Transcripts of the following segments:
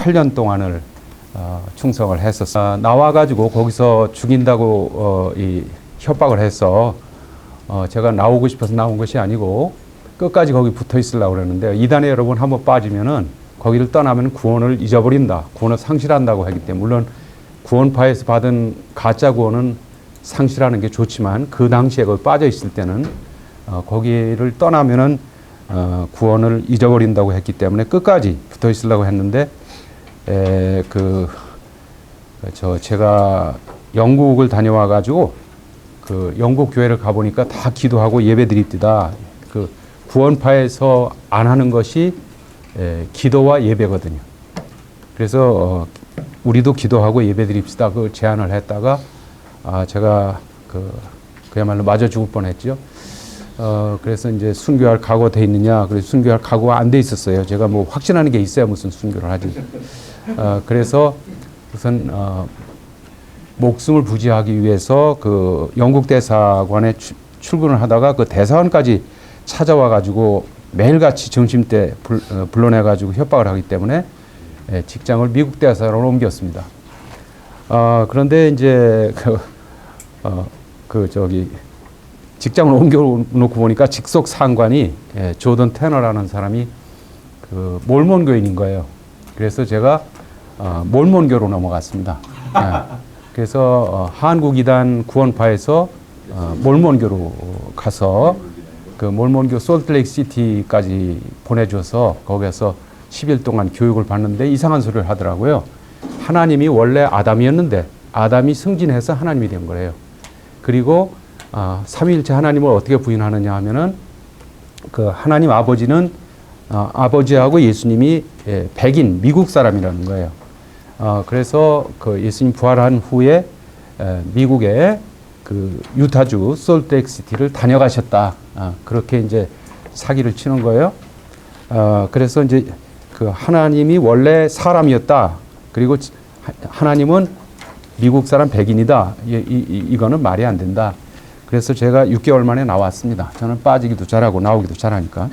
8년 동안을 충성을 했었어요. 나와가지고 거기서 죽인다고 이 협박을 해서 제가 나오고 싶어서 나온 것이 아니고 끝까지 거기 붙어 있으려고 그러는데 이단에 여러분 한번 빠지면은 거기를 떠나면 구원을 잊어버린다. 구원을 상실한다고 하기 때문에 물론 구원파에서 받은 가짜 구원은 상실하는 게 좋지만 그 당시에 거기 빠져 있을 때는 거기를 떠나면은 구원을 잊어버린다고 했기 때문에 끝까지 붙어 있으려고 했는데 제가 영국을 다녀와 가지고 그 영국 교회를 가보니까 다 기도하고 예배드립디다. 그 구원파에서 안 하는 것이 기도와 예배거든요. 그래서 우리도 기도하고 예배드립시다. 그 제안을 했다가 제가 그야말로 맞아 죽을 뻔했죠. 그래서 이제 순교할 각오 돼 있느냐? 그래서 순교할 각오가 안 돼 있었어요. 제가 뭐 확신하는 게 있어야 무슨 순교를 하지. 그래서 우선 목숨을 부지하기 위해서 그 영국 대사관에 출근을 하다가 그 대사관까지 찾아와 가지고 매일같이 점심 때 불러내 가지고 협박을 하기 때문에 직장을 미국 대사관으로 옮겼습니다. 그런데 이제 직장을 옮겨놓고 보니까 직속 상관이 조던 테너라는 사람이 그 몰몬 교인인 거예요. 그래서 제가 몰몬교로 넘어갔습니다. 그래서 한국 이단 구원파에서 몰몬교로 가서 그 몰몬교 솔트레이크 시티까지 보내줘서 거기서 10일 동안 교육을 받는데 이상한 소리를 하더라고요. 하나님이 원래 아담이었는데 아담이 승진해서 하나님이 된 거예요. 그리고 삼위일체 하나님을 어떻게 부인하느냐 하면은 그 하나님 아버지는 아버지하고 예수님이 백인 미국 사람이라는 거예요. 그래서 그 예수님 부활한 후에 미국의 그 유타주 솔트레이크 시티를 다녀가셨다. 그렇게 이제 사기를 치는 거예요. 그래서 이제 그 하나님이 원래 사람이었다. 그리고 하나님은 미국 사람 백인이다. 이거는 말이 안 된다. 그래서 제가 6개월 만에 나왔습니다. 저는 빠지기도 잘하고 나오기도 잘하니까.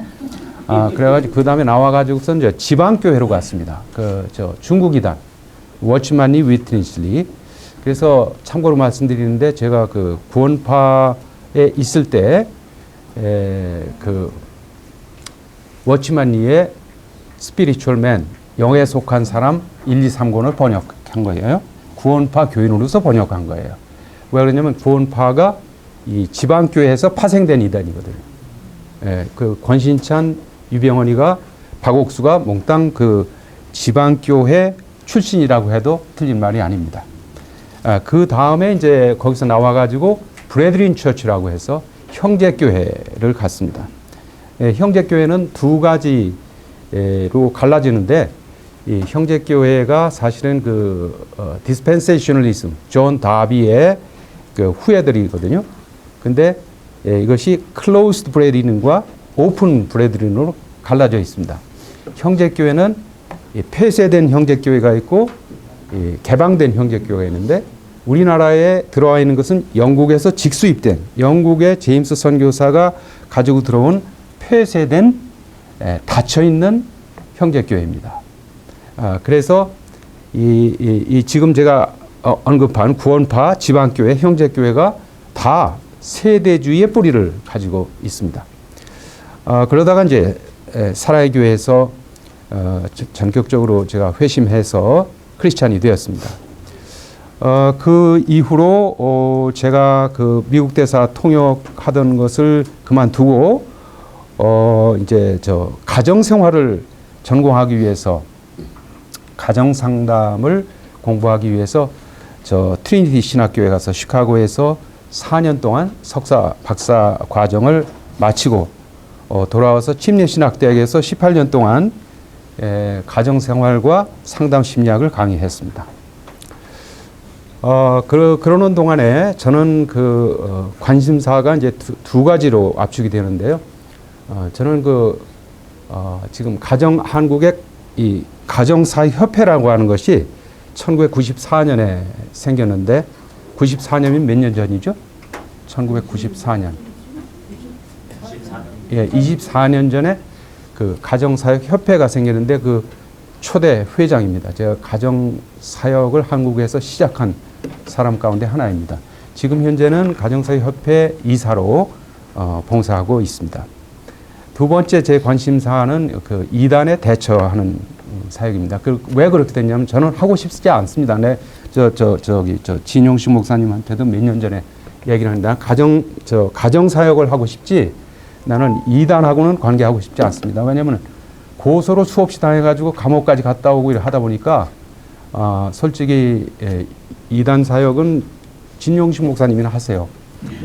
그래가지고 그 다음에 나와가지고서 이제 지방교회로 갔습니다. 중국 이단 워치만리 위트니슬리. 그래서 참고로 말씀드리는데 제가 그 구원파에 있을 때 그 워치만리의 스피리추얼맨 영에 속한 사람 1, 2, 3권을 번역한 거예요. 구원파 교인으로서 번역한 거예요. 왜 그러냐면 구원파가 이 지방교회에서 파생된 이단이거든요. 그 권신찬, 유병헌이가 박옥수가 몽땅 그 지방교회 출신이라고 해도 틀린 말이 아닙니다. 그 다음에 이제 거기서 나와가지고 브레드린 처치라고 해서 형제교회를 갔습니다. 형제교회는 두 가지로 갈라지는데 이 형제교회가 사실은 디스펜세이셔널리즘, 존 다비의 그 후예들이거든요. 근데 이것이 클로즈드 브레드린과 오픈 브레드린으로 갈라져 있습니다. 형제교회는 폐쇄된 형제교회가 있고 개방된 형제교회가 있는데 우리나라에 들어와 있는 것은 영국에서 직수입된 영국의 제임스 선교사가 가지고 들어온 폐쇄된 닫혀있는 형제교회입니다. 그래서 지금 제가 언급한 구원파 지방교회 형제교회가 다 세대주의의 뿌리를 가지고 있습니다. 그러다가 이제 사라의 교회에서 전격적으로 제가 회심해서 크리스찬이 되었습니다. 그 이후로 제가 그 미국 대사 통역하던 것을 그만두고 이제 가정 생활을 전공하기 위해서 가정 상담을 공부하기 위해서 트리니티 신학교에 가서 시카고에서 4년 동안 석사 박사 과정을 마치고 돌아와서 침례신학대학에서 18년 동안 가정 생활과 상담 심리학을 강의했습니다. 그러는 동안에 저는 관심사가 이제 두 가지로 압축이 되는데요. 저는 지금 한국의 이 가정사협회라고 하는 것이 1994년에 생겼는데 94년이면 몇 년 전이죠? 1994년. 24년 전에 그 가정사역협회가 생겼는데 그 초대 회장입니다. 제가 가정사역을 한국에서 시작한 사람 가운데 하나입니다. 지금 현재는 가정사역협회 이사로 봉사하고 있습니다. 두 번째 제 관심사는 그 이단에 대처하는 사역입니다. 왜 그렇게 됐냐면 저는 하고 싶지 않습니다. 진용식 목사님한테도 몇 년 전에 얘기를 했는데 가정사역을 하고 싶지 나는 이단하고는 관계하고 싶지 않습니다. 왜냐하면 고소로 수없이 당해가지고 감옥까지 갔다 오고 하다 보니까 솔직히 이단 사역은 진용식 목사님이나 하세요.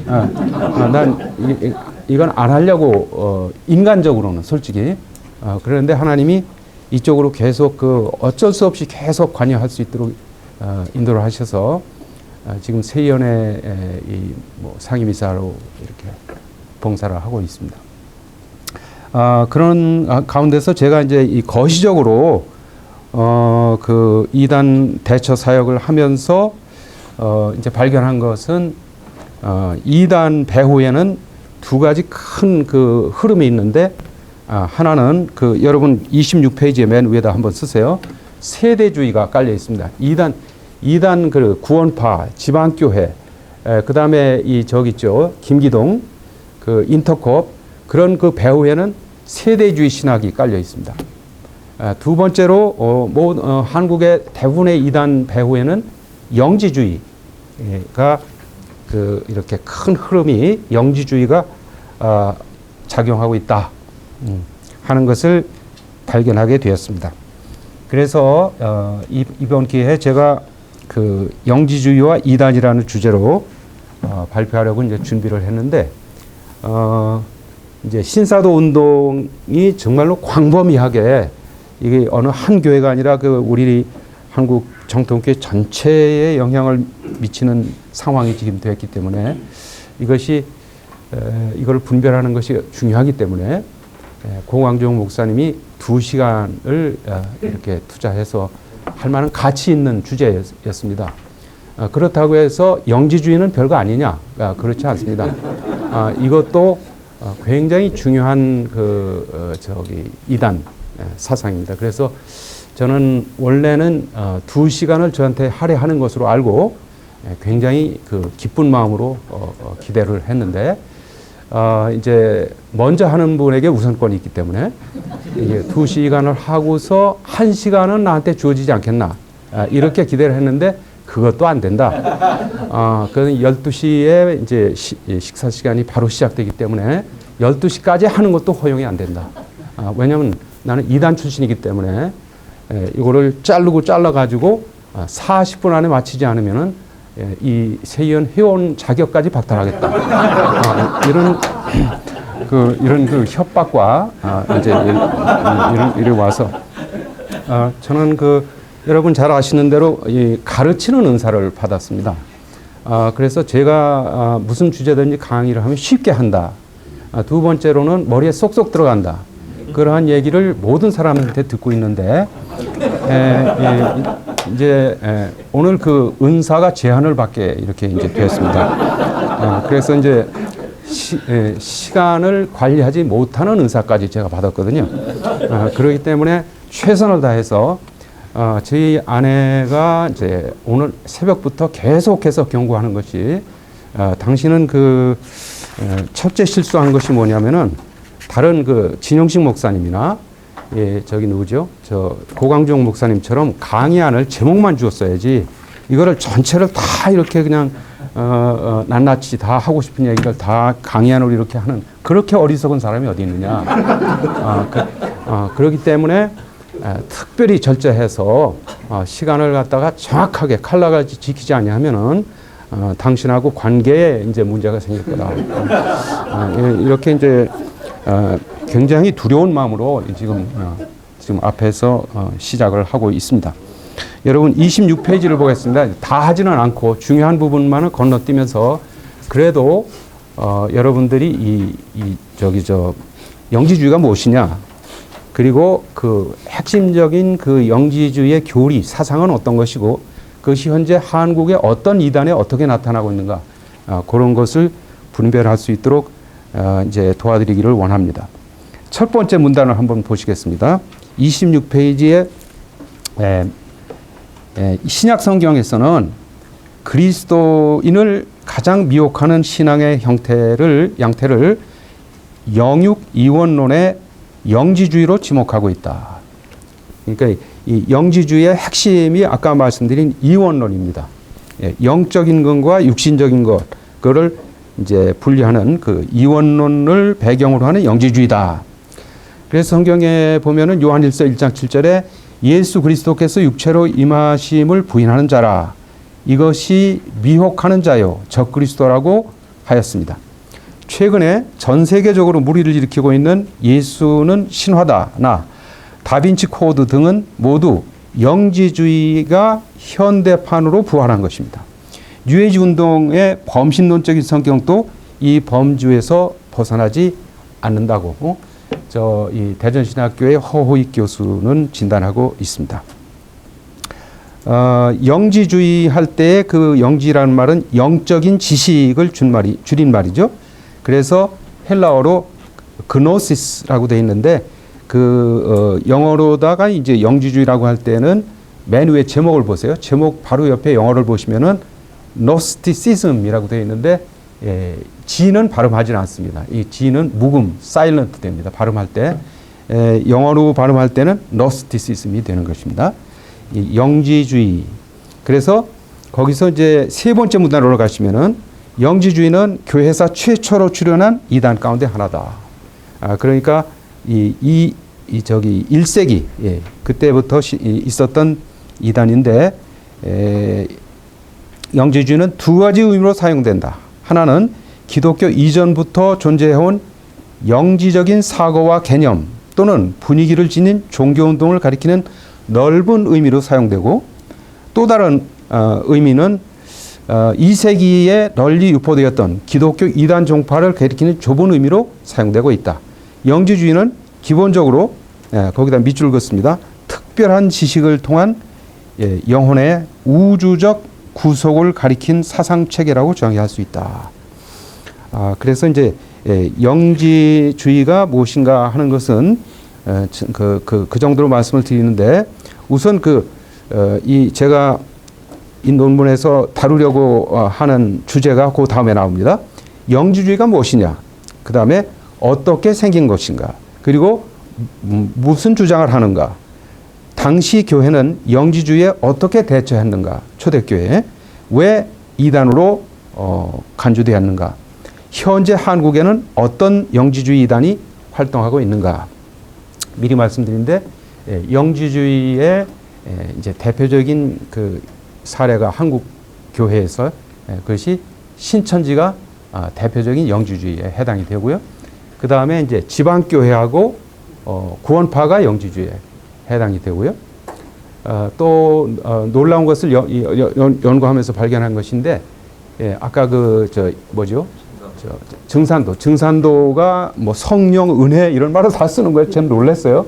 난 이건 안 하려고 인간적으로는 솔직히 그런데 하나님이 이쪽으로 계속 어쩔 수 없이 계속 관여할 수 있도록 인도를 하셔서 지금 세연의 상임이사로 이렇게 봉사를 하고 있습니다. 그런 가운데서 제가 이제 이 거시적으로 그 이단 대처 사역을 하면서 이제 발견한 것은 이단 배후에는 두 가지 큰 그 흐름이 있는데 하나는 여러분 26페이지에 맨 위에다 한번 쓰세요. 세대주의가 깔려 있습니다. 이단 그 구원파 지방교회 그 다음에 저기 있죠 김기동 그 인터콥 그런 그 배후에는 세대주의 신학이 깔려 있습니다. 두 번째로 한국의 대부분의 이단 배후에는 영지주의가 이렇게 큰 흐름이 영지주의가 작용하고 있다 하는 것을 발견하게 되었습니다. 그래서 이번 기회에 제가 그 영지주의와 이단이라는 주제로 발표하려고 이제 준비를 했는데 이제 신사도 운동이 정말로 광범위하게 이게 어느 한 교회가 아니라 우리 한국 정통교회 전체에 영향을 미치는 상황이 지금 되었기 때문에 이걸 분별하는 것이 중요하기 때문에 고광종 목사님이 2시간을 이렇게 투자해서 할 만한 가치 있는 주제였습니다. 그렇다고 해서 영지주의는 별거 아니냐? 그렇지 않습니다. 이것도 굉장히 중요한 이단 사상입니다. 그래서 저는 원래는 2시간을 저한테 할애하는 것으로 알고 굉장히 기쁜 마음으로 기대를 했는데 이제 먼저 하는 분에게 우선권이 있기 때문에 이게 2시간을 하고서 1시간은 나한테 주어지지 않겠나 이렇게 기대를 했는데 그것도 안 된다. 그래서 12시에 이제 식사 시간이 바로 시작되기 때문에 12시까지 하는 것도 허용이 안 된다. 왜냐하면 나는 이단 출신이기 때문에 이거를 잘라가지고 40분 안에 마치지 않으면은 이 세연 회원 자격까지 박탈하겠다. 이런 협박과 이제 이래 와서 저는 여러분 잘 아시는 대로 이 가르치는 은사를 받았습니다. 그래서 제가 무슨 주제든지 강의를 하면 쉽게 한다. 두 번째로는 머리에 쏙쏙 들어간다. 그러한 얘기를 모든 사람한테 듣고 있는데 이제 오늘 은사가 제한을 받게 이렇게 이제 됐습니다. 그래서 이제 시간을 관리하지 못하는 은사까지 제가 받았거든요. 그렇기 때문에 최선을 다해서 저희 아내가 이제 오늘 새벽부터 계속해서 경고하는 것이 당신은 첫째 실수한 것이 뭐냐면은 다른 진용식 목사님이나 저기 누구죠? 고광종 목사님처럼 강의안을 제목만 주었어야지 이거를 전체를 다 이렇게 그냥 낱낱이 다 하고 싶은 얘기를 다 강의안으로 이렇게 하는 그렇게 어리석은 사람이 어디 있느냐. 그렇기 때문에 특별히 절제해서 시간을 갖다가 정확하게 칼라같이 지키지 않냐면은 당신하고 관계에 이제 문제가 생길 거다. 이렇게 이제 굉장히 두려운 마음으로 지금 앞에서 시작을 하고 있습니다. 여러분 26페이지를 보겠습니다. 다 하지는 않고 중요한 부분만을 건너뛰면서 그래도 여러분들이 영지주의가 무엇이냐 그리고 핵심적인 영지주의의 교리 사상은 어떤 것이고 그것이 현재 한국의 어떤 이단에 어떻게 나타나고 있는가 그런 것을 분별할 수 있도록 이제 도와드리기를 원합니다. 첫 번째 문단을 한번 보시겠습니다. 26페이지에 신약 성경에서는 그리스도인을 가장 미혹하는 신앙의 양태를 영육 이원론의 영지주의로 지목하고 있다. 그러니까 이 영지주의의 핵심이 아까 말씀드린 이원론입니다. 영적인 것과 육신적인 것, 그거를 이제 분리하는 그 이원론을 배경으로 하는 영지주의다. 그래서 성경에 보면은 요한일서 1장 7절에 예수 그리스도께서 육체로 임하심을 부인하는 자라. 이것이 미혹하는 자요 적그리스도라고 하였습니다. 최근에 전 세계적으로 무리를 일으키고 있는 예수는 신화다나 다빈치 코드 등은 모두 영지주의가 현대판으로 부활한 것입니다. 뉴에이지 운동의 범신론적인 성격도 이 범주에서 벗어나지 않는다고 이 대전신학교의 허호익 교수는 진단하고 있습니다. 영지주의 할 때 그 영지라는 말은 영적인 지식을 줄인 말이죠. 그래서 헬라어로 그노시스라고 되어 있는데 영어로다가 이제 영지주의라고 할 때는 맨 위에 제목을 보세요. 제목 바로 옆에 영어를 보시면은 노스티시즘이라고 되어 있는데 G는 발음하지는 않습니다. 이 G는 묵음, 사일런트 됩니다. 발음할 때 영어로 발음할 때는 노스티시즘이 되는 것입니다. 이 영지주의. 그래서 거기서 이제 세 번째 문단으로 가시면은 영지주의는 교회사 최초로 출현한 이단 가운데 하나다. 그러니까 1세기 그때부터 있었던 이단인데 영지주의는 두 가지 의미로 사용된다. 하나는 기독교 이전부터 존재해온 영지적인 사고와 개념 또는 분위기를 지닌 종교운동을 가리키는 넓은 의미로 사용되고, 또 다른 의미는 2세기에 널리 유포되었던 기독교 이단 종파를 가리키는 좁은 의미로 사용되고 있다. 영지주의는 기본적으로 거기다 밑줄 긋습니다. 특별한 지식을 통한 영혼의 우주적 구속을 가리킨 사상체계라고 정의할 수 있다. 그래서 이제 영지주의가 무엇인가 하는 것은 그 정도로 말씀을 드리는데, 우선 제가 이 논문에서 다루려고 하는 주제가 그 다음에 나옵니다. 영지주의가 무엇이냐, 그 다음에 어떻게 생긴 것인가, 그리고 무슨 주장을 하는가, 당시 교회는 영지주의에 어떻게 대처했는가, 초대교회에 왜 이단으로 간주되었는가, 현재 한국에는 어떤 영지주의 이단이 활동하고 있는가. 미리 말씀드린데 영지주의의 이제 대표적인 그 사례가 한국 교회에서 그것이 신천지가 대표적인 영지주의에 해당이 되고요. 그 다음에 이제 지방교회하고 구원파가 영지주의에 해당이 되고요. 또 놀라운 것을 연구하면서 발견한 것인데, 아까 증산도가 뭐 성령, 은혜 이런 말을 다 쓰는 거예요. 참 놀랐어요.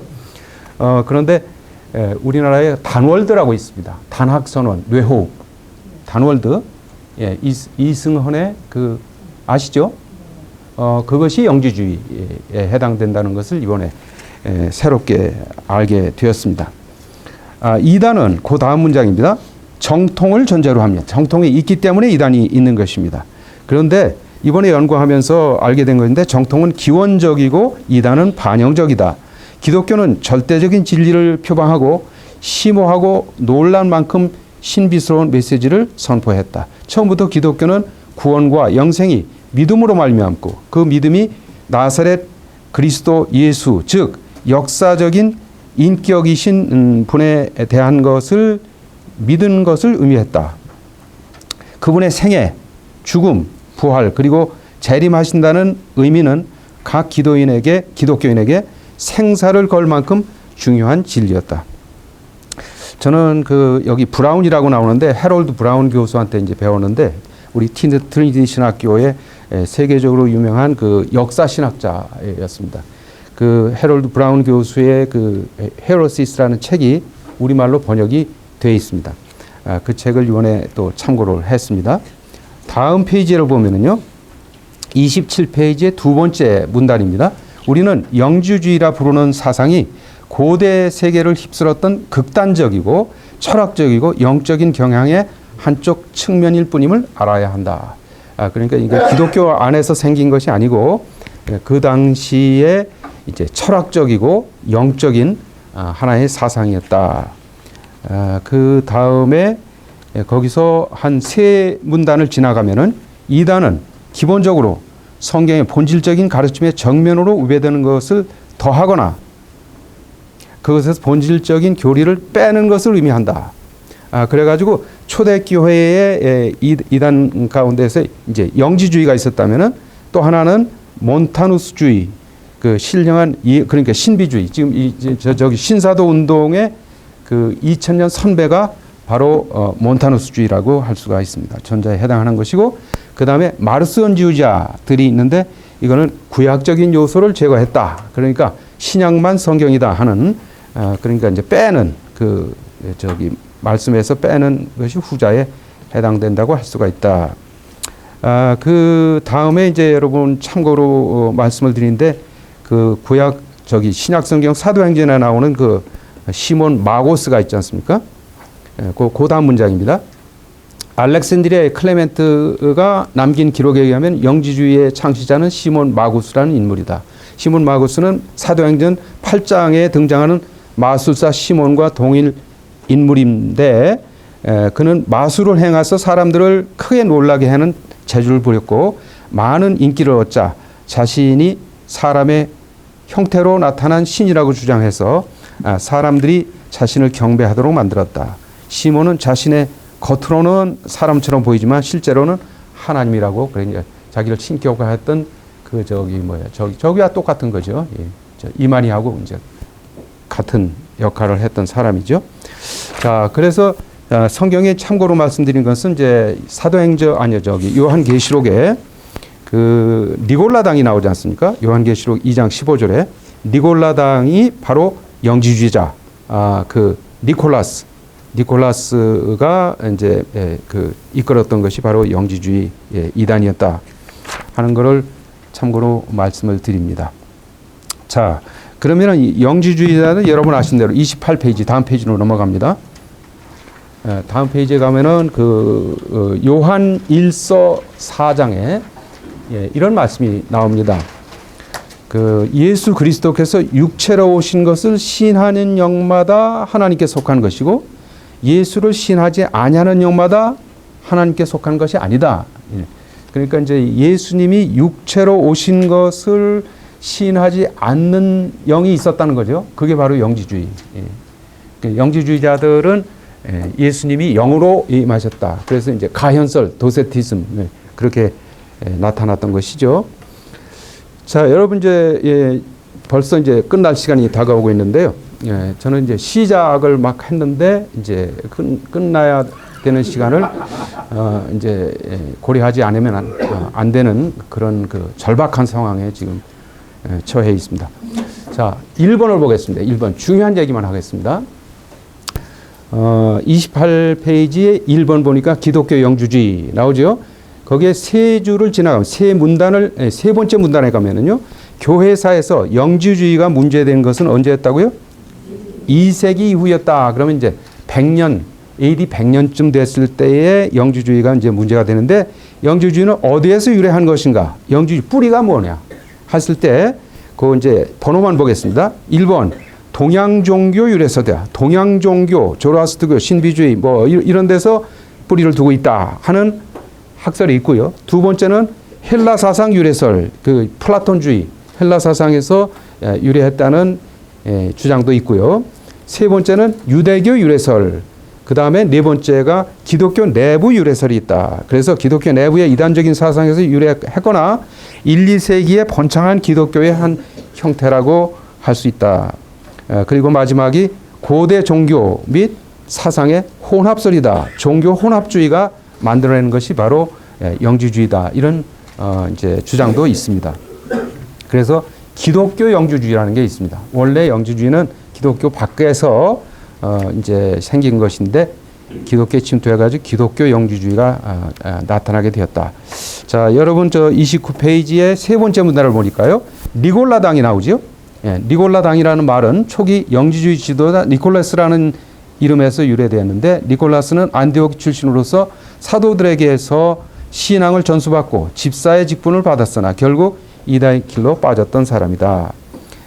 그런데 우리나라에 단월드라고 있습니다. 단학선원, 뇌호흡, 단월드. 이승헌의 아시죠? 그것이 영지주의에 해당된다는 것을 이번에 새롭게 알게 되었습니다. 이단은 그 다음 문장입니다. 정통을 전제로 합니다. 정통이 있기 때문에 이단이 있는 것입니다. 그런데 이번에 연구하면서 알게 된 것인데, 정통은 기원적이고 이단은 반영적이다. 기독교는 절대적인 진리를 표방하고 심오하고 놀란 만큼 신비스러운 메시지를 선포했다. 처음부터 기독교는 구원과 영생이 믿음으로 말미암고, 그 믿음이 나사렛 그리스도 예수, 즉 역사적인 인격이신 분에 대한 것을 믿은 것을 의미했다. 그분의 생애, 죽음, 부활, 그리고 재림하신다는 의미는 각 기독교인에게 생사를 걸 만큼 중요한 진리였다. 저는 여기 브라운이라고 나오는데, 해롤드 브라운 교수한테 이제 배웠는데, 우리 트리니티 신학교의 세계적으로 유명한 역사 신학자였습니다. 해롤드 브라운 교수의 헤로시스라는 책이 우리말로 번역이 되어 있습니다. 그 책을 이번에 또 참고를 했습니다. 다음 페이지를 보면은요, 27페이지의 두 번째 문단입니다. 우리는 영지주의라 부르는 사상이 고대 세계를 휩쓸었던 극단적이고 철학적이고 영적인 경향의 한쪽 측면일 뿐임을 알아야 한다. 그러니까 이게 기독교 안에서 생긴 것이 아니고 그 당시에 이제 철학적이고 영적인 하나의 사상이었다. 그 다음에 거기서 한 세 문단을 지나가면은 2단은 기본적으로 성경의 본질적인 가르침의 정면으로 우배되는 것을 더하거나 그것에서 본질적인 교리를 빼는 것을 의미한다. 그래가지고 초대교회의 2단 가운데서 이제 영지주의가 있었다면은 또 하나는 몬타누스주의, 그 신령한 그러니까 신비주의. 지금 저기 신사도 운동의 그 2000년 선배가 바로 몬타누스주의라고 할 수가 있습니다. 전자에 해당하는 것이고, 그 다음에 마르스원주의자들이 있는데 이거는 구약적인 요소를 제거했다. 그러니까 신약만 성경이다 하는 그러니까 이제 빼는 그 저기 말씀에서 빼는 것이 후자에 해당된다고 할 수가 있다. 그 다음에 이제 여러분 참고로 말씀을 드리는데 그 구약 저기 신약 성경 사도행전에 나오는 그 시몬 마고스가 있지 않습니까? 그 다음 문장입니다. 알렉산드리아의 클레멘트가 남긴 기록에 의하면 영지주의의 창시자는 시몬 마구스라는 인물이다. 시몬 마구스는 사도행전 8장에 등장하는 마술사 시몬과 동일 인물인데 그는 마술을 행해서 사람들을 크게 놀라게 하는 재주를 부렸고 많은 인기를 얻자 자신이 사람의 형태로 나타난 신이라고 주장해서 사람들이 자신을 경배하도록 만들었다. 시몬은 자신의 겉으로는 사람처럼 보이지만 실제로는 하나님이라고 그러니까 자기를 신격화했던 그 저기와 똑같은 거죠. 예. 이만희하고 이제 같은 역할을 했던 사람이죠. 자, 그래서 성경에 참고로 말씀드린 것은 이제 사도행전 아니요 저기 요한계시록에 그 니골라당이 나오지 않습니까? 요한계시록 2장 15절에 니골라당이 바로 영지주의자, 그 니콜라스가 이제 그 이끌었던 것이 바로 영지주의 이단이었다 하는 것을 참고로 말씀을 드립니다. 자, 그러면은 영지주의자는 여러분 아시는 대로 28페이지 다음 페이지로 넘어갑니다. 다음 페이지에 가면은 그 요한 1서 4장에 이런 말씀이 나옵니다. 그 예수 그리스도께서 육체로 오신 것을 시인하는 영마다 하나님께 속한 것이고 예수를 시인하지 아니하는 영마다 하나님께 속한 것이 아니다. 그러니까 이제 예수님이 육체로 오신 것을 시인하지 않는 영이 있었다는 거죠. 그게 바로 영지주의. 영지주의자들은 예수님이 영으로 임하셨다. 그래서 이제 가현설, 도세티즘 그렇게 나타났던 것이죠. 자, 여러분 이제 벌써 이제 끝날 시간이 다가오고 있는데요. 저는 이제 시작을 막 했는데 이제 끝나야 되는 시간을 이제 고려하지 않으면 안 되는 그런 그 절박한 상황에 지금 처해 있습니다. 자, 1번을 보겠습니다. 1번 중요한 얘기만 하겠습니다. 28페이지에 1번 보니까 기독교 영주주의 나오죠. 거기에 세 줄을 지나가면 세 번째 문단에 가면은요. 교회사에서 영지주의가 문제된 것은 언제였다고요? 2세기 이후였다. 그러면 이제 100년, AD 100년쯤 됐을 때에 영지주의가 이제 문제가 되는데 영지주의는 어디에서 유래한 것인가? 영지주의 뿌리가 뭐냐? 했을 때 그 이제 번호만 보겠습니다. 1번 동양 종교 유래서다. 동양 종교, 조로아스트교, 신비주의 뭐 이런 데서 뿌리를 두고 있다 하는 학설이 있고요. 두 번째는 헬라 사상 유래설, 그 플라톤주의, 헬라 사상에서 유래했다는 주장도 있고요. 세 번째는 유대교 유래설, 그 다음에 네 번째가 기독교 내부 유래설이 있다. 그래서 기독교 내부의 이단적인 사상에서 유래했거나 1, 2세기에 번창한 기독교의 한 형태라고 할 수 있다. 그리고 마지막이 고대 종교 및 사상의 혼합설이다. 종교 혼합주의가 만들어내는 것이 바로 영지주의다. 이런 이제 주장도 있습니다. 그래서 기독교 영지주의라는 게 있습니다. 원래 영지주의는 기독교 밖에서 이제 생긴 것인데 기독교에 침투해가지고 기독교 영지주의가 나타나게 되었다. 자, 여러분 저 29페이지에 세 번째 문단을 보니까요. 니골라당이 나오죠. 니골라당이라는 말은 초기 영지주의 지도자 니콜라스라는 이름에서 유래되었는데 니콜라스는 안디옥 출신으로서 사도들에게서 신앙을 전수받고 집사의 직분을 받았으나 결국 이단의 길로 빠졌던 사람이다.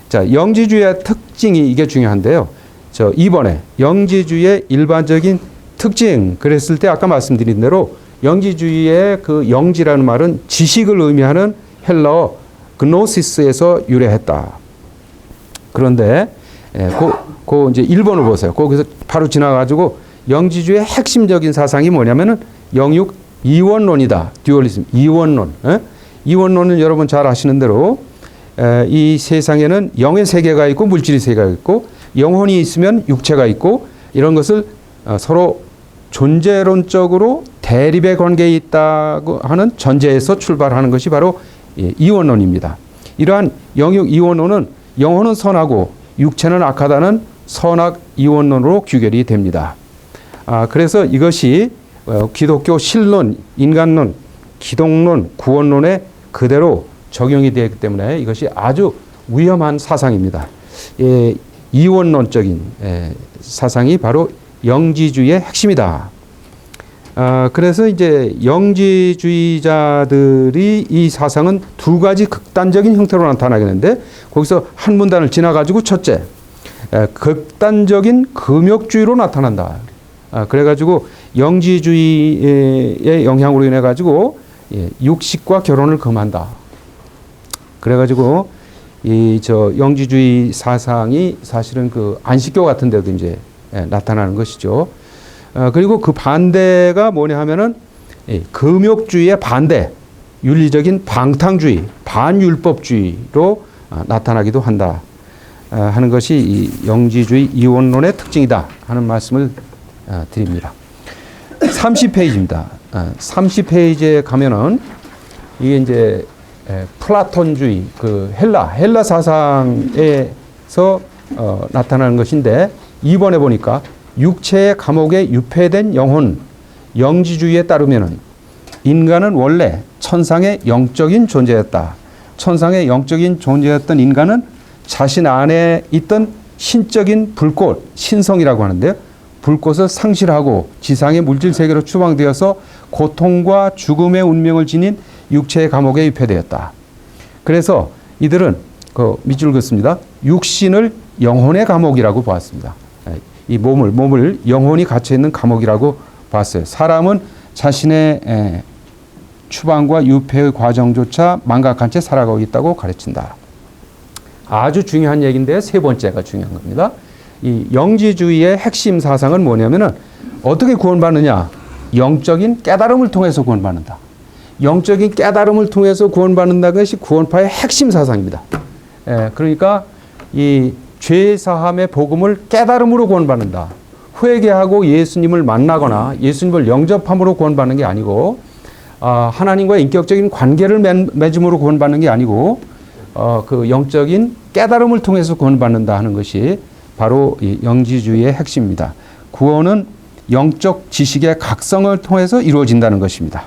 자, 영지주의의 특징이 이게 중요한데요. 2번에 영지주의의 일반적인 특징 그랬을 때 아까 말씀드린 대로 영지주의의 그 영지라는 말은 지식을 의미하는 헬라어 그노시스에서 유래했다. 그런데 그 이제 1번을 보세요. 거기서 바로 지나가지고 영지주의의 핵심적인 사상이 뭐냐면은 영육 이원론이다. 듀얼리즘 이원론. 이원론은 여러분 잘 아시는 대로 이 세상에는 영의 세계가 있고 물질의 세계가 있고 영혼이 있으면 육체가 있고 이런 것을 서로 존재론적으로 대립의 관계에 있다고 하는 전제에서 출발하는 것이 바로 이원론입니다. 이러한 영육 이원론은 영혼은 선하고 육체는 악하다는 선악 이원론으로 규결이 됩니다. 그래서 이것이 기독교 신론, 인간론, 기독론, 구원론에 그대로 적용이 되기 때문에 이것이 아주 위험한 사상입니다. 이원론적인 사상이 바로 영지주의의 핵심이다. 그래서 이제 영지주의자들이 이 사상은 두 가지 극단적인 형태로 나타나겠는데 거기서 한 문단을 지나가지고 첫째, 극단적인 금욕주의로 나타난다. 그래가지고 영지주의의 영향으로 인해 가지고 육식과 결혼을 금한다. 그래가지고 영지주의 사상이 사실은 그 안식교 같은 데도 이제 나타나는 것이죠. 그리고 그 반대가 뭐냐 하면은 금욕주의의 반대, 윤리적인 방탕주의, 반율법주의로 나타나기도 한다 하는 것이 이 영지주의 이원론의 특징이다 하는 말씀을 드립니다. 30페이지입니다. 30페이지에 가면은 이게 이제 플라톤주의, 그 헬라 사상에서 나타나는 것인데 2번에 보니까 육체의 감옥에 유폐된 영혼, 영지주의에 따르면은 인간은 원래 천상의 영적인 존재였다. 천상의 영적인 존재였던 인간은 자신 안에 있던 신적인 불꽃, 신성이라고 하는데요. 불꽃을 상실하고 지상의 물질 세계로 추방되어서 고통과 죽음의 운명을 지닌 육체의 감옥에 유폐되었다. 그래서 이들은 그 밑줄 긋습니다. 육신을 영혼의 감옥이라고 보았습니다. 이 몸을 영혼이 갇혀 있는 감옥이라고 봤어요. 사람은 자신의 추방과 유폐의 과정조차 망각한 채 살아가고 있다고 가르친다. 아주 중요한 얘기인데 세 번째가 중요한 겁니다. 이 영지주의의 핵심 사상은 뭐냐면은 어떻게 구원받느냐? 영적인 깨달음을 통해서 구원받는다. 영적인 깨달음을 통해서 구원받는다는 것이 구원파의 핵심 사상입니다. 그러니까 이 죄사함의 복음을 깨달음으로 구원받는다. 회개하고 예수님을 만나거나 예수님을 영접함으로 구원받는 게 아니고 하나님과의 인격적인 관계를 맺음으로 구원받는 게 아니고 그 영적인 깨달음을 통해서 구원받는다 하는 것이 바로 이 영지주의의 핵심입니다. 구원은 영적 지식의 각성을 통해서 이루어진다는 것입니다.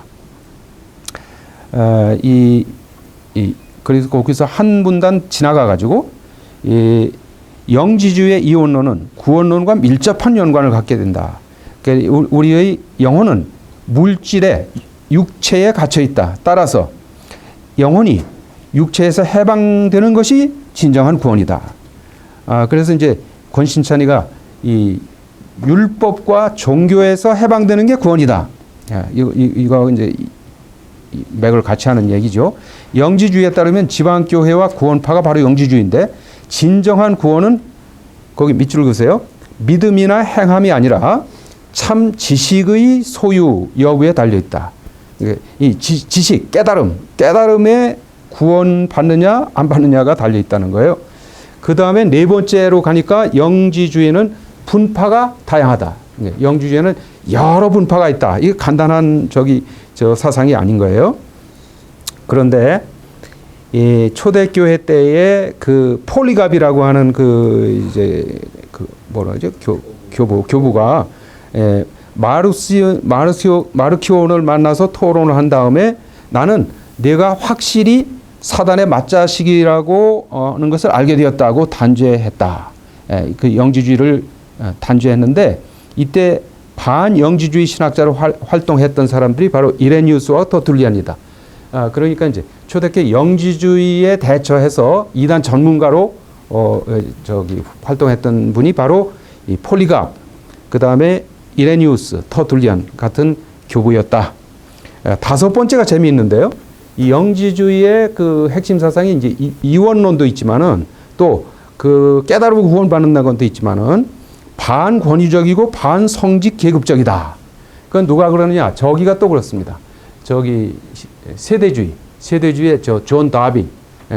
그래서 거기서 한 문단 지나가 가지고 이 영지주의의 이원론은 구원론과 밀접한 연관을 갖게 된다. 그러니까 우리의 영혼은 물질에 육체에 갇혀 있다. 따라서 영혼이 육체에서 해방되는 것이 진정한 구원이다. 그래서 이제 권신찬이가 이 율법과 종교에서 해방되는 게 구원이다. 이거 이제 맥을 같이 하는 얘기죠. 영지주의에 따르면 지방교회와 구원파가 바로 영지주의인데 진정한 구원은 거기 밑줄 그으세요. 믿음이나 행함이 아니라 참 지식의 소유 여부에 달려 있다. 이 지식, 깨달음에 구원 받느냐 안 받느냐가 달려 있다는 거예요. 그 다음에 네 번째로 가니까 영지주의는 분파가 다양하다. 영지주의는 여러 분파가 있다. 이게 간단한 저 사상이 아닌 거예요. 그런데 이 초대교회 때의 그 폴리갑이라고 하는 그 이제 그 뭐라죠? 교부가 마르키온을 만나서 토론을 한 다음에 나는 내가 확실히 사단의 맞자식이라고 하는 것을 알게 되었다고 단죄했다. 그 영지주의를 단죄했는데 이때 반영지주의 신학자로 활동했던 사람들이 바로 이레니우스와 터툴리안이다. 그러니까 이제 초대교회 영지주의에 대처해서 이단 전문가로 활동했던 분이 바로 이 폴리갑, 그 다음에 이레니우스, 터툴리안 같은 교부였다. 다섯 번째가 재미있는데요. 이 영지주의의 그 핵심 사상이 이제 이원론도 있지만은 또 그 깨달음을 구원받는다는 것도 있지만은 반권위적이고 반성직 계급적이다. 그건 누가 그러느냐? 저기가 또 그렇습니다. 저기 세대주의의 존 다비.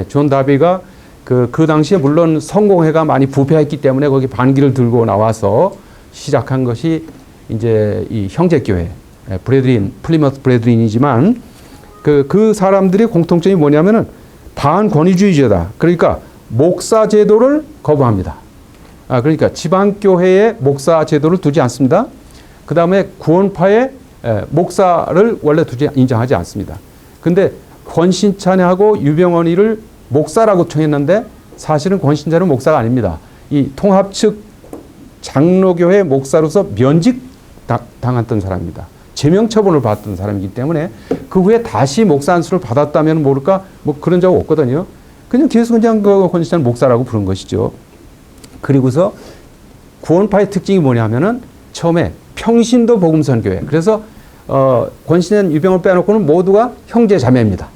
존 다비가 그 당시에 물론 성공회가 많이 부패했기 때문에 거기 반기를 들고 나와서 시작한 것이 이제 이 형제교회 플리머스 브레드린이지만 그 사람들의 공통점이 뭐냐면은 반권위주의자다. 그러니까 목사 제도를 거부합니다. 그러니까 지방교회에 목사 제도를 두지 않습니다. 그 다음에 구원파에 목사를 원래 인정하지 않습니다. 근데 권신찬하고 유병원이를 목사라고 청했는데 사실은 권신찬은 목사가 아닙니다. 이 통합 측 장로교회 목사로서 면직 당했던 사람입니다. 제명처분을 받았던 사람이기 때문에 그 후에 다시 목사 안수를 받았다면 모를까 뭐 그런 적 없거든요. 그냥 그 권신찬 목사라고 부른 것이죠. 그리고서 구원파의 특징이 뭐냐면은 처음에 평신도 복음선교회. 그래서 권신찬 유병을 빼놓고는 모두가 형제 자매입니다.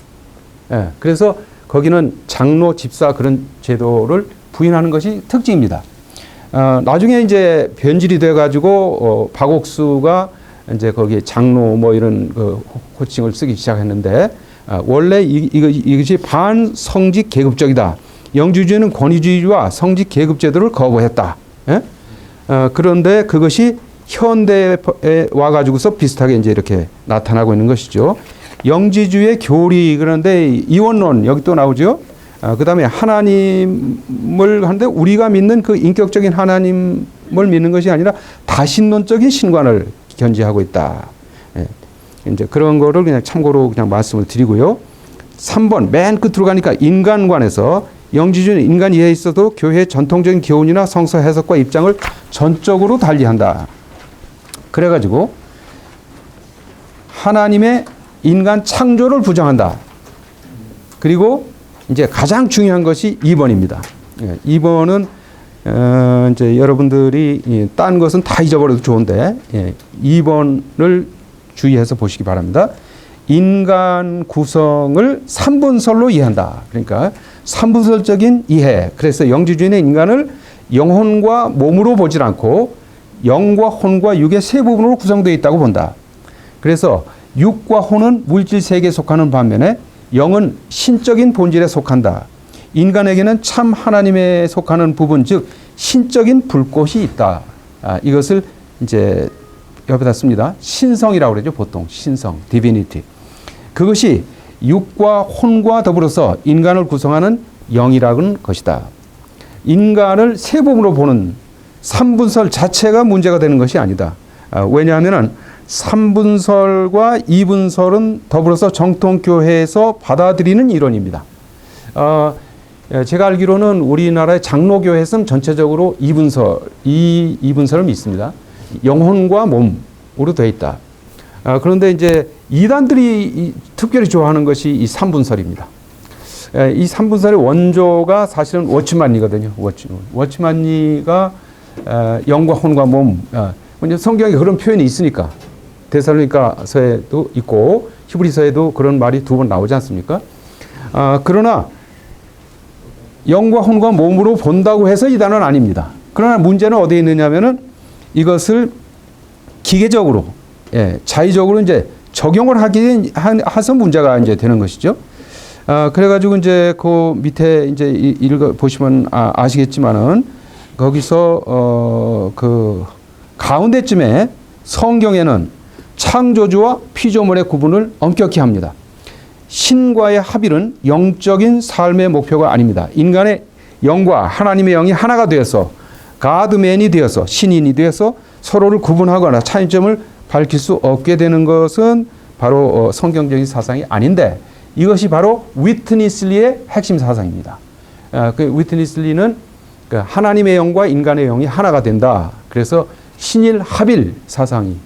그래서 거기는 장로 집사 그런 제도를 부인하는 것이 특징입니다. 나중에 이제 변질이 돼가지고 박옥수가 이제 거기 장로 뭐 이런 그 호칭을 쓰기 시작했는데 원래 이것이 반성직 계급적이다. 영지주의는 권위주의와 성직 계급 제도를 거부했다. 그런데 그것이 현대에 와가지고서 비슷하게 이제 이렇게 나타나고 있는 것이죠. 영지주의의 교리, 그런데 이원론 여기 또 나오죠. 그 다음에 하나님을 하는데 우리가 믿는 그 인격적인 하나님을 믿는 것이 아니라 다신론적인 신관을 견지하고 있다. 이제 그런 거를 그냥 참고로 그냥 말씀을 드리고요. 3번 맨 끝으로 가니까 인간관에서 영지주의는 인간 이해에 있어도 교회의 전통적인 교훈이나 성서 해석과 입장을 전적으로 달리한다. 그래가지고 하나님의 인간 창조를 부정한다. 그리고 이제 가장 중요한 것이 2번입니다. 2번은 이제 여러분들이 딴 것은 다 잊어버려도 좋은데 2번을 주의해서 보시기 바랍니다. 인간 구성을 3분설로 이해한다. 그러니까 3분설적인 이해. 그래서 영지주의는 인간을 영혼과 몸으로 보질 않고 영과 혼과 육의 세 부분으로 구성되어 있다고 본다. 그래서 육과 혼은 물질 세계에 속하는 반면에 영은 신적인 본질에 속한다. 인간에게는 참 하나님에 속하는 부분, 즉 신적인 불꽃이 있다. 이것을 이제 옆에다 씁니다. 신성이라고 그러죠. 보통 신성, divinity. 그것이 육과 혼과 더불어서 인간을 구성하는 영이라는 것이다. 인간을 세 부분으로 보는 3분설 자체가 문제가 되는 것이 아니다. 왜냐하면 3분설과 2분설은 더불어서 정통교회에서 받아들이는 이론입니다. 제가 알기로는 우리나라의 장로교회에서는 전체적으로 2분설을 믿습니다. 영혼과 몸으로 되어 있다. 그런데 이제 이단들이 특별히 좋아하는 것이 이 3분설입니다. 이 3분설의 원조가 사실은 워치만니거든요. 워치만니가 영과 혼과 몸. 성경에 그런 표현이 있으니까. 데살로니가서에도 있고 히브리서에도 그런 말이 두 번 나오지 않습니까? 그러나 영과 혼과 몸으로 본다고 해서 이단은 아닙니다. 그러나 문제는 어디에 있느냐면은 이것을 기계적으로, 자의적으로 이제 적용을 해서 문제가 이제 되는 것이죠. 그래가지고 이제 그 밑에 이제 읽어 보시면 아시겠지만은 거기서 그 가운데쯤에 성경에는 창조주와 피조물의 구분을 엄격히 합니다. 신과의 합일은 영적인 삶의 목표가 아닙니다. 인간의 영과 하나님의 영이 하나가 되어서 가드맨이 되어서 신인이 되어서 서로를 구분하거나 차이점을 밝힐 수 없게 되는 것은 바로 성경적인 사상이 아닌데 이것이 바로 위트니슬리의 핵심 사상입니다. 그 위트니슬리는 하나님의 영과 인간의 영이 하나가 된다. 그래서 신일 합일 사상이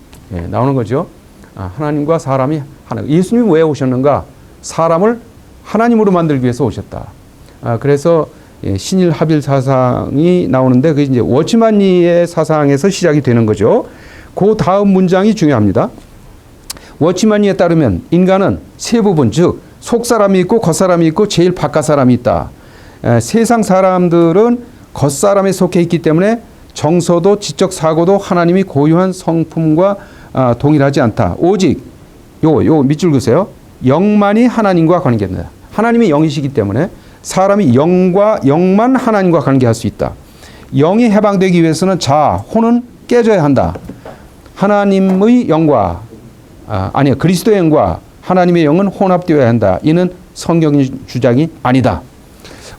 나오는 거죠. 하나님과 사람이 하나. 예수님이 왜 오셨는가? 사람을 하나님으로 만들기 위해서 오셨다. 그래서 신일 합일 사상이 나오는데 그게 이제 워치만니의 사상에서 시작이 되는 거죠. 그 다음 문장이 중요합니다. 워치만니에 따르면 인간은 세 부분, 즉 속사람이 있고 겉사람이 있고 제일 바깥 사람이 있다. 세상 사람들은 겉사람에 속해 있기 때문에 정서도 지적 사고도 하나님이 고유한 성품과 동일하지 않다. 오직 요 밑줄 그으세요. 영만이 하나님과 관계된다. 하나님이 영이시기 때문에 사람이 영만 하나님과 관계할 수 있다. 영이 해방되기 위해서는 혼은 깨져야 한다. 하나님의 영과 그리스도의 영과 하나님의 영은 혼합되어야 한다. 이는 성경의 주장이 아니다.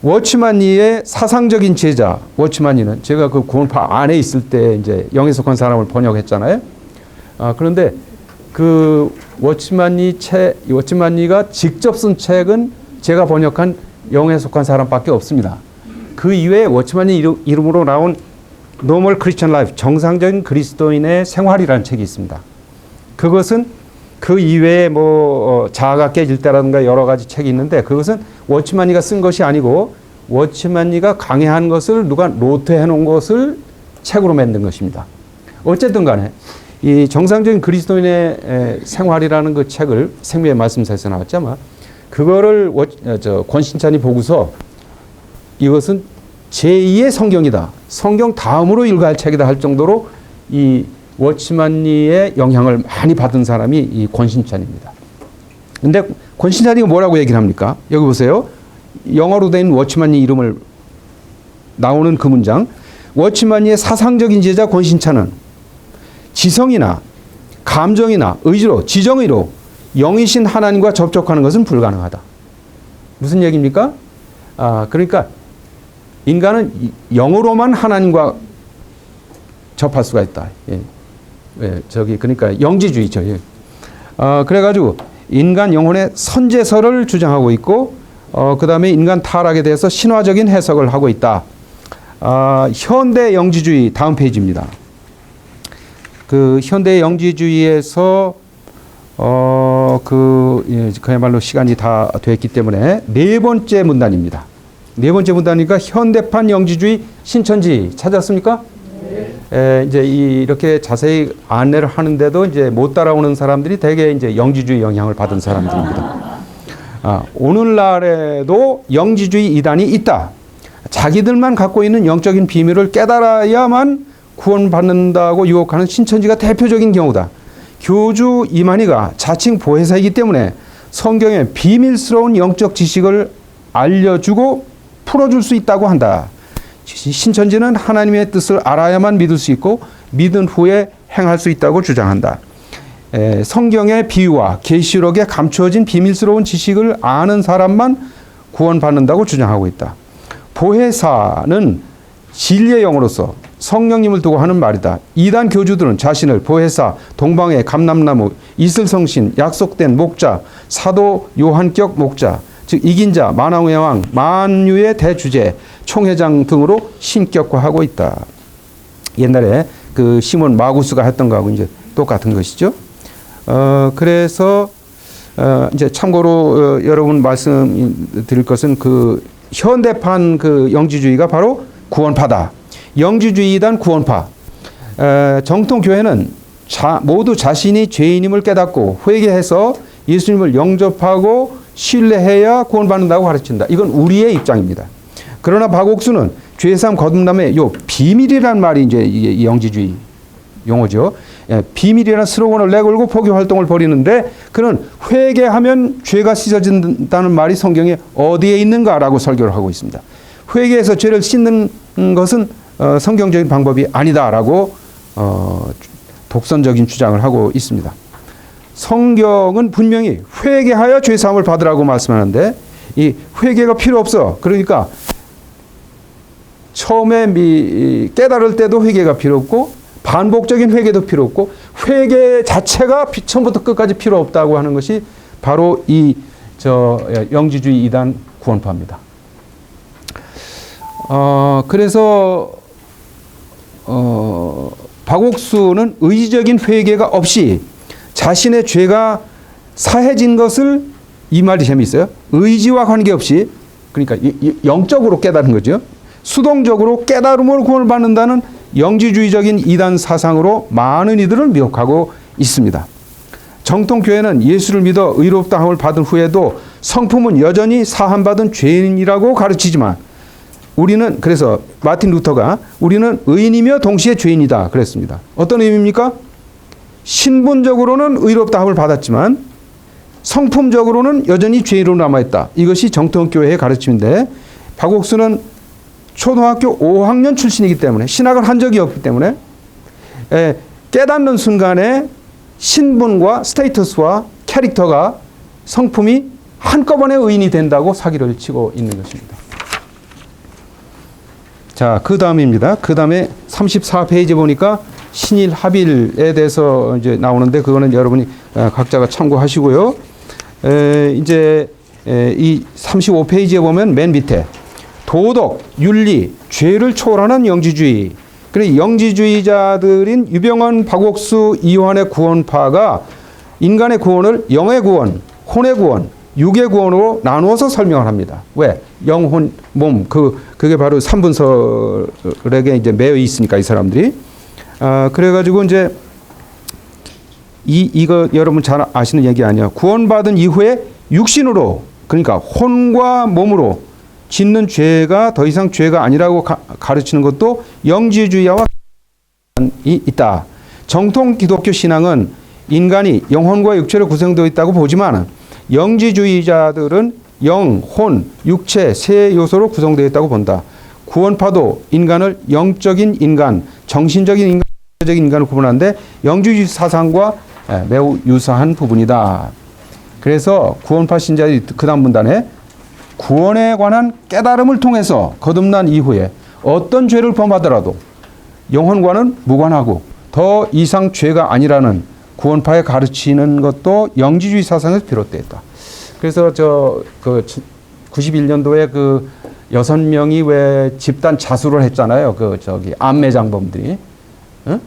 워치만니의 사상적인 제자, 워치만니는 제가 그 구원파 안에 있을 때 이제 영에 속한 사람을 번역했잖아요. 그런데 그 워치만니가 직접 쓴 책은 제가 번역한 영에 속한 사람밖에 없습니다. 그 이외에 워치만니 이름으로 나온 Normal Christian Life, 정상적인 그리스도인의 생활이라는 책이 있습니다. 그것은 그 이외에 자아가 깨질 때라든가 여러 가지 책이 있는데 그것은 워치만니가 쓴 것이 아니고 워치만니가 강해한 것을 누가 노트해 놓은 것을 책으로 만든 것입니다. 어쨌든 간에 이 정상적인 그리스도인의 생활이라는 그 책을 생명의 말씀사에서 나왔지만 그거를 권신찬이 보고서 이것은 제2의 성경이다. 성경 다음으로 읽어야 할 책이다 할 정도로 이 워치만니의 영향을 많이 받은 사람이 이 권신찬입니다. 근데 권신찬이 뭐라고 얘기를 합니까? 여기 보세요. 영어로 된 워치만니 이름을 나오는 그 문장. 워치만니의 사상적인 제자 권신찬은 지성이나 감정이나 의지로 지정의로 영이신 하나님과 접촉하는 것은 불가능하다. 무슨 얘기입니까? 그러니까 인간은 영으로만 하나님과 접할 수가 있다. 그러니까 영지주의죠. 그래가지고 인간 영혼의 선제설을 주장하고 있고, 그 다음에 인간 타락에 대해서 신화적인 해석을 하고 있다. 현대 영지주의 다음 페이지입니다. 그 현대 영지주의에서 그야말로 시간이 다 됐기 때문에 네 번째 문단입니다. 네 번째 문단이니까 현대판 영지주의 신천지 찾았습니까? 네. 이제 이렇게 자세히 안내를 하는데도 이제 못 따라오는 사람들이 대개 이제 영지주의 영향을 받은 사람들입니다. 오늘날에도 영지주의 이단이 있다. 자기들만 갖고 있는 영적인 비밀을 깨달아야만 구원받는다고 유혹하는 신천지가 대표적인 경우다. 교주 이만희가 자칭 보혜사이기 때문에 성경의 비밀스러운 영적 지식을 알려주고 풀어줄 수 있다고 한다. 신천지는 하나님의 뜻을 알아야만 믿을 수 있고 믿은 후에 행할 수 있다고 주장한다. 성경의 비유와 계시록에 감추어진 비밀스러운 지식을 아는 사람만 구원받는다고 주장하고 있다. 보혜사는 진리의 영으로서 성령님을 두고 하는 말이다. 이단 교주들은 자신을 보혜사, 동방의 감람나무, 이슬성신, 약속된 목자, 사도 요한격 목자, 즉 이긴 자, 만왕의 왕, 만유의 대주제, 총회장 등으로 신격화하고 있다. 옛날에 그 시몬 마구스가 했던 거하고 이제 똑같은 것이죠. 그래서 이제 참고로 여러분 말씀드릴 것은 그 현대판 그 영지주의가 바로 구원파다. 영지주의단 구원파. 정통 교회는 모두 자신이 죄인임을 깨닫고 회개해서 예수님을 영접하고 신뢰해야 구원받는다고 가르친다. 이건 우리의 입장입니다. 그러나 박옥수는 죄사함 거듭남의 요 비밀이란 말이 이제 이 영지주의 용어죠. 비밀이라는 슬로건을 내걸고 포교 활동을 벌이는데 그는 회개하면 죄가 씻어진다는 말이 성경에 어디에 있는가라고 설교를 하고 있습니다. 회개해서 죄를 씻는 것은 성경적인 방법이 아니다라고 독선적인 주장을 하고 있습니다. 성경은 분명히 회개하여 죄사함을 받으라고 말씀하는데 이 회개가 필요 없어. 그러니까 처음에 깨달을 때도 회개가 필요 없고 반복적인 회개도 필요 없고 회개 자체가 처음부터 끝까지 필요 없다고 하는 것이 바로 이 영지주의 이단 구원파입니다. 그래서 박옥수는 의지적인 회개가 없이 자신의 죄가 사해진 것을, 이 말이 재미있어요. 의지와 관계없이, 그러니까 영적으로 깨달은 거죠. 수동적으로 깨달음으로 구원을 받는다는 영지주의적인 이단 사상으로 많은 이들을 미혹하고 있습니다. 정통교회는 예수를 믿어 의롭다 함을 받은 후에도 성품은 여전히 사함받은 죄인이라고 가르치지만, 우리는, 그래서 마틴 루터가 우리는 의인이며 동시에 죄인이다 그랬습니다. 어떤 의미입니까? 신분적으로는 의롭다 함을 받았지만 성품적으로는 여전히 죄인으로 남아있다. 이것이 정통교회의 가르침인데, 박옥수는 초등학교 5학년 출신이기 때문에, 신학을 한 적이 없기 때문에 깨닫는 순간에 신분과 스테이터스와 캐릭터가, 성품이 한꺼번에 의인이 된다고 사기를 치고 있는 것입니다. 자, 그 다음입니다. 그 다음에 34페이지 보니까 신일 합일에 대해서 이제 나오는데, 그거는 여러분이 각자가 참고하시고요. 이제 이 35페이지에 보면 맨 밑에 도덕, 윤리, 죄를 초월하는 영지주의. 그래, 영지주의자들인 유병헌, 박옥수, 이완의 구원파가 인간의 구원을 영의 구원, 혼의 구원, 육의 구원으로 나누어서 설명을 합니다. 왜? 영혼, 몸, 그게 바로 삼분설에게 이제 매여 있으니까, 이 사람들이. 그래가지고 이제 이거 여러분 잘 아시는 얘기 아니에요. 구원받은 이후에 육신으로, 그러니까 혼과 몸으로 짓는 죄가 더 이상 죄가 아니라고 가르치는 것도 영지주의와 있다. 정통 기독교 신앙은 인간이 영혼과 육체로 구성되어 있다고 보지만, 영지주의자들은 영, 혼, 육체 세 요소로 구성되어 있다고 본다. 구원파도 인간을 영적인 인간, 정신적인 인간, 적인 인간을 구분하는데 영지주의 사상과 매우 유사한 부분이다. 그래서 구원파 신자들이 그 다음 문단에 구원에 관한 깨달음을 통해서 거듭난 이후에 어떤 죄를 범하더라도 영혼과는 무관하고 더 이상 죄가 아니라는 구원파에 가르치는 것도 영지주의 사상에서 비롯되어 있다. 그래서 91년도에 그 6명이 왜 집단 자수를 했잖아요. 암매장범들이. 응?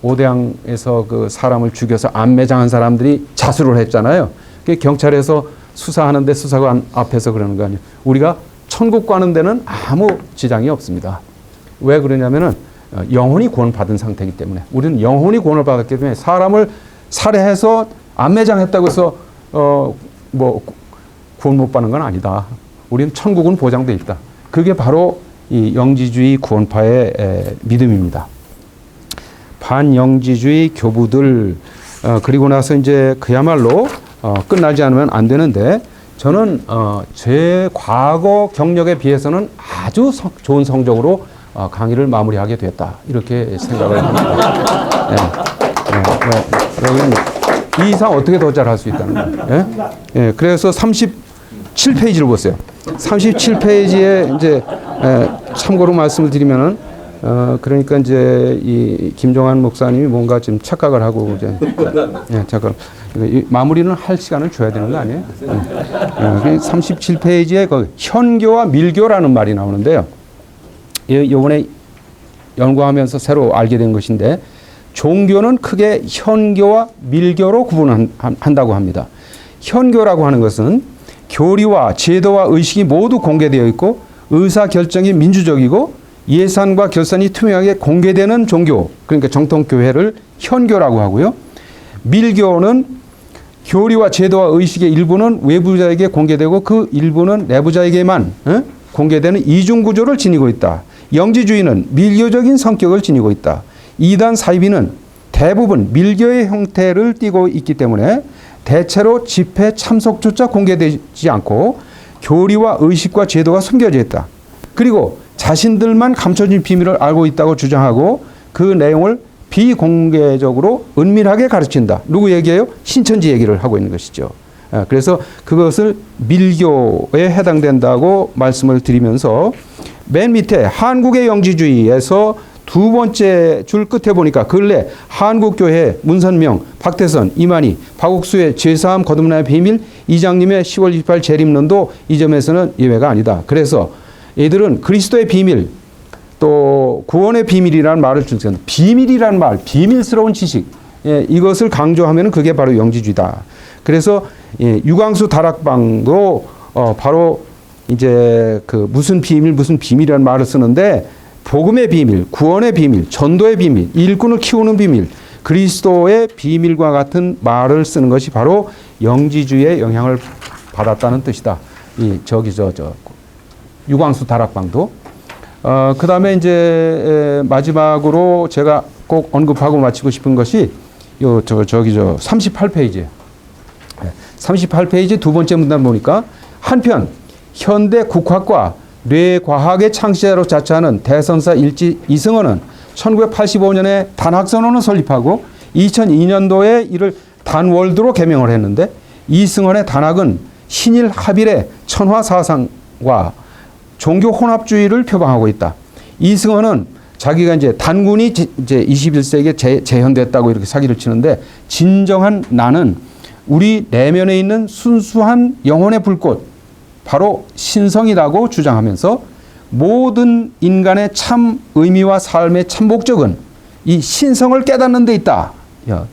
오대양에서 그 사람을 죽여서 암매장한 사람들이 자수를 했잖아요. 경찰에서 수사하는데 수사관 앞에서 그러는 거 아니에요. 우리가 천국 가는 데는 아무 지장이 없습니다. 왜 그러냐면은 영혼이 구원받은 상태이기 때문에. 우리는 영혼이 구원을 받았기 때문에 사람을 살해해서 암매장했다고 해서 구원 못 받는 건 아니다. 우리는 천국은 보장돼 있다. 그게 바로 이 영지주의 구원파의 믿음입니다. 반영지주의 교부들, 그리고 나서 이제 그야말로 끝나지 않으면 안 되는데, 저는 제 과거 경력에 비해서는 아주 좋은 성적으로 강의를 마무리하게 됐다, 이렇게 생각을 합니다. 이 이상 어떻게 더 잘할 수 있다는 거예요. 그래서 37페이지를 보세요. 37페이지에 이제 참고로 말씀을 드리면은, 그러니까 이제 이 김종환 목사님이 뭔가 좀 착각을 하고 이제 잠깐 마무리는 할 시간을 줘야 되는 거 아니에요? 37페이지에 그 현교와 밀교라는 말이 나오는데요. 이번에 연구하면서 새로 알게 된 것인데, 종교는 크게 현교와 밀교로 구분한다고 합니다. 현교라고 하는 것은 교리와 제도와 의식이 모두 공개되어 있고 의사결정이 민주적이고 예산과 결산이 투명하게 공개되는 종교, 그러니까 정통교회를 현교라고 하고요. 밀교는 교리와 제도와 의식의 일부는 외부자에게 공개되고 그 일부는 내부자에게만 공개되는 이중구조를 지니고 있다. 영지주의는 밀교적인 성격을 지니고 있다. 이단 사이비는 대부분 밀교의 형태를 띠고 있기 때문에 대체로 집회 참석조차 공개되지 않고 교리와 의식과 제도가 숨겨져 있다. 그리고 자신들만 감춰진 비밀을 알고 있다고 주장하고 그 내용을 비공개적으로 은밀하게 가르친다. 누구 얘기예요? 신천지 얘기를 하고 있는 것이죠. 그래서 그것을 밀교에 해당된다고 말씀을 드리면서, 맨 밑에 한국의 영지주의에서 두 번째 줄 끝에 보니까 근래 한국교회 문선명, 박태선, 이만희, 박옥수의 죄사함 거듭남의 비밀, 이장님의 10월 28일 재림론도 이 점에서는 예외가 아니다. 그래서 얘들은 그리스도의 비밀, 또 구원의 비밀이라는 말을 주는 비밀이라는 말, 비밀스러운 지식, 이것을 강조하면 그게 바로 영지주의다. 그래서 유광수 다락방도 바로 이제 그 무슨 비밀이라는 말을 쓰는데 복음의 비밀, 구원의 비밀, 전도의 비밀, 일꾼을 키우는 비밀, 그리스도의 비밀과 같은 말을 쓰는 것이 바로 영지주의의 영향을 받았다는 뜻이다. 유광수 다락방도. 그 다음에 이제 마지막으로 제가 꼭 언급하고 마치고 싶은 것이 38페이지예요. 38페이지 두 번째 문단 보니까 한편 현대 국학과 뇌과학의 창시자로 자처하는 대선사 일지 이승헌은 1985년에 단학선언을 설립하고 2002년도에 이를 단월드로 개명을 했는데 이승헌의 단학은 신일 합일의 천화 사상과 종교 혼합주의를 표방하고 있다. 이승헌은 자기가 이제 단군이 이제 21세기에 재현됐다고 이렇게 사기를 치는데 진정한 나는 우리 내면에 있는 순수한 영혼의 불꽃 바로 신성이라고 주장하면서 모든 인간의 참 의미와 삶의 참 목적은 이 신성을 깨닫는 데 있다.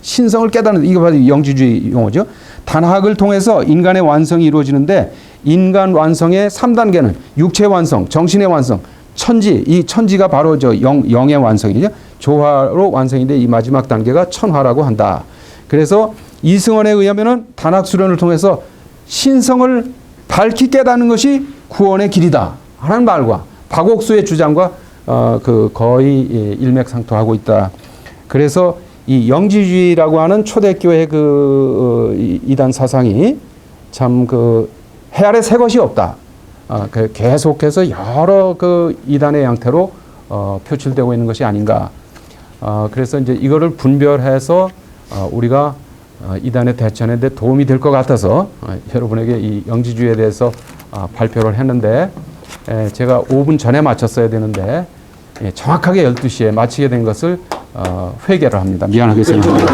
신성을 깨닫는 데, 이거 바로 영지주의 용어죠. 단학을 통해서 인간의 완성이 이루어지는데 인간 완성의 3단계는 육체 완성, 정신의 완성, 천지, 이 천지가 바로 영의 완성이죠. 조화로 완성인데 이 마지막 단계가 천화라고 한다. 그래서 이승헌에 의하면은 단학 수련을 통해서 신성을 밝히 깨닫는 것이 구원의 길이다 하는 말과 박옥수의 주장과 거의 일맥상통하고 있다. 그래서 이 영지주의라고 하는 초대교회 이단 사상이 참 해 아래 새 것이 없다. 계속해서 여러 이단의 양태로 표출되고 있는 것이 아닌가. 그래서 이제 이거를 분별해서 우리가 이단에 대처하는 데 도움이 될 것 같아서 여러분에게 이 영지주의에 대해서 발표를 했는데 제가 5분 전에 마쳤어야 되는데 정확하게 12시에 마치게 된 것을 회개를 합니다. 미안하게 생각합니다.